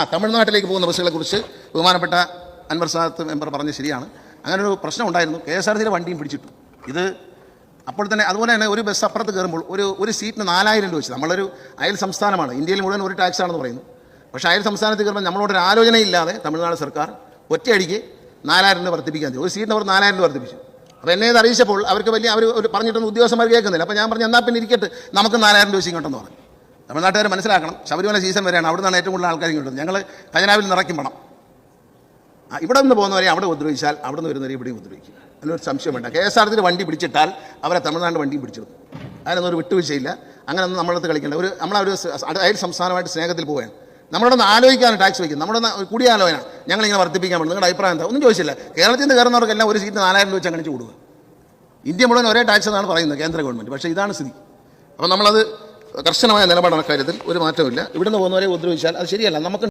തമിഴ്നാട്ടിലേക്ക് പോകുന്ന ബസ്സുകളെക്കുറിച്ച് ബഹുമാനപ്പെട്ട അൻവർ സാദത്ത് മെമ്പർ പറഞ്ഞ് ശരിയാണ്. അങ്ങനൊരു പ്രശ്നം ഉണ്ടായിരുന്നു. KSRTCയുടെ വണ്ടിയും പിടിച്ചിട്ടു. ഇത് അപ്പോൾ തന്നെ അതുപോലെ തന്നെ ഒരു ബസ് അപ്പുറത്ത് കയറുമ്പോൾ ഒരു സീറ്റിന് 4000 രൂപ വെച്ച്. നമ്മളൊരു അയൽ സംസ്ഥാനമാണ്, ഇന്ത്യയിൽ മുഴുവൻ ഒരു ടാക്സ് ആണെന്ന് പറയുന്നു. പക്ഷേ അയൽ സംസ്ഥാനത്ത് കയറുമ്പോൾ നമ്മളോടൊരു ആലോചനയില്ലാതെ തമിഴ്നാട് സർക്കാർ ഒറ്റയടിക്ക് 4000 രൂപ വർദ്ധിപ്പിക്കാൻ ചെയ്തു. ഒരു സീറ്റിന് അവർ 4000 രൂപ വർദ്ധിപ്പിച്ചു. അപ്പോൾ എന്നെ ഇത് അറിയിച്ചപ്പോൾ അവർക്ക് വലിയ അവർ പറഞ്ഞിട്ടൊന്നും ഉദ്യോഗസ്ഥന്മാർ കേൾക്കുന്നില്ല. അപ്പോൾ ഞാൻ പറഞ്ഞു എന്നാൽ പിന്നെ ഇരിക്കട്ടെ, നമുക്ക് 4000 രൂപ ഇങ്ങോട്ടെന്ന് പറഞ്ഞു. തമിഴ്നാട്ടുകാർ മനസ്സിലാക്കണം, ശബരിമല സീസൺ വരെയാണ്, അവിടെ നിന്നാണ് ഏറ്റവും കൂടുതൽ ആൾക്കാർ ഇങ്ങോട്ട്. ഞങ്ങൾ ഖജനാവിൽ നിറയ്ക്കും പണം. ഇവിടെ നിന്ന് പോകുന്നവരെ അവിടെ ഉപദ്രവിച്ചാൽ അവിടെ നിന്ന് വരുന്നവരെ ഇവിടെയും ഉപദ്രവിക്കും. അതിനൊരു സംശയം വേണ്ട. KSRTCയുടെ വണ്ടി പിടിച്ചിട്ടാൽ അവരെ തമിഴ്നാട് വണ്ടിയും പിടിച്ചിടും. അതിനൊന്നും ഒരു വിട്ടുവീഴ്ചയില്ല. അങ്ങനെയൊന്നും നമ്മളടുത്ത് കളിക്കേണ്ട. നമ്മളൊരു അയൽ സംസ്ഥാനമായിട്ട് സ്നേഹത്തിൽ പോവുകയാണ്. നമ്മളൊന്ന് ആലോചിക്കാനും ടാക്സ് വയ്ക്കും. നമ്മളൊന്ന് കൂടിയാലോചന ഞങ്ങളിങ്ങനെ വർദ്ധിപ്പിക്കാൻ പറ്റും. നിങ്ങളുടെ അഭിപ്രായം എന്താ? ഒന്നും ചോദിച്ചില്ല. കേരളത്തിൽ നിന്ന് കയറുന്നവർക്കെല്ലാം ഒരു സീറ്റിന് 4000 രൂപ വെച്ച് അങ്ങനെ കൊടുക്കുക. ഇന്ത്യ മുഴുവൻ ഒരേ ടാക്സ് എന്നാണ് പറയുന്നത് കേന്ദ്ര ഗവൺമെൻറ്. പക്ഷേ ഇതാണ് സ്ഥിതി. അപ്പോൾ നമ്മളത് കർശനമായ നിലപാടാണ് കാര്യത്തിൽ. ഒരു മാറ്റമില്ല. ഇവിടുന്ന് പോകുന്നവരെ ഉപദ്രവിച്ചാൽ അത് ശരിയല്ല. നമുക്ക്